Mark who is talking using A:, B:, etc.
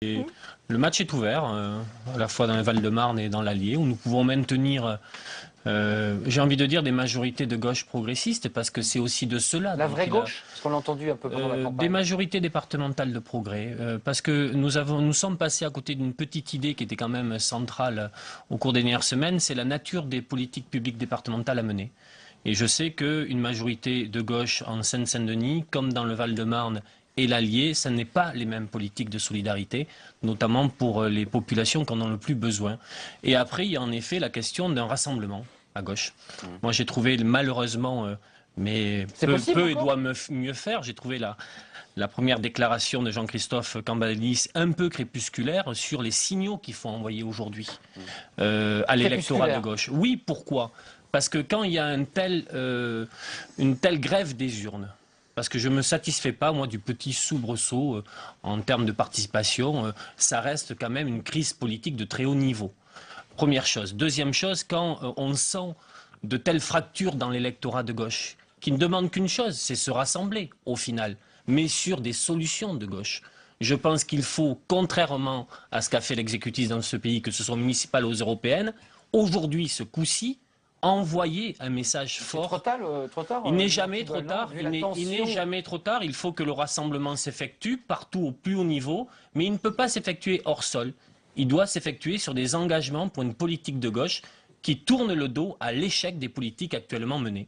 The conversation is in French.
A: Et le match est ouvert, à la fois dans le Val-de-Marne et dans l'Allier, où nous pouvons maintenir, j'ai envie de dire, des majorités de gauche progressistes, parce que c'est aussi de cela.
B: La vraie gauche, parce qu'on l'a entendu un peu pendant la campagne.
A: Des majorités départementales de progrès, parce que nous sommes passés à côté d'une petite idée qui était quand même centrale au cours des dernières semaines, c'est la nature des politiques publiques départementales à mener. Et je sais qu'une majorité de gauche en Seine-Saint-Denis, comme dans le Val-de-Marne et l'Allier, ce n'est pas les mêmes politiques de solidarité, notamment pour les populations qui en ont le plus besoin. Et après, il y a en effet la question d'un rassemblement à gauche. Moi, j'ai trouvé malheureusement, mais peu doit mieux faire, j'ai trouvé la première déclaration de Jean-Christophe Cambadélis un peu crépusculaire sur les signaux qu'il faut envoyer aujourd'hui à l'électorat de gauche. Oui, pourquoi ? Parce que quand il y a une telle grève des urnes, parce que je ne me satisfais pas, moi, du petit soubresaut en termes de participation, ça reste quand même une crise politique de très haut niveau. Première chose. Deuxième chose, quand on sent de telles fractures dans l'électorat de gauche, qui ne demandent qu'une chose, c'est se rassembler, au final, mais sur des solutions de gauche. Je pense qu'il faut, contrairement à ce qu'a fait l'exécutif dans ce pays, que ce soit municipal ou européenne, aujourd'hui, ce coup-ci, envoyer un message fort.
B: Trop tard,
A: il n'est jamais trop tard. Il n'est jamais trop tard. Il faut que le rassemblement s'effectue partout au plus haut niveau, mais il ne peut pas s'effectuer hors sol. Il doit s'effectuer sur des engagements pour une politique de gauche qui tourne le dos à l'échec des politiques actuellement menées.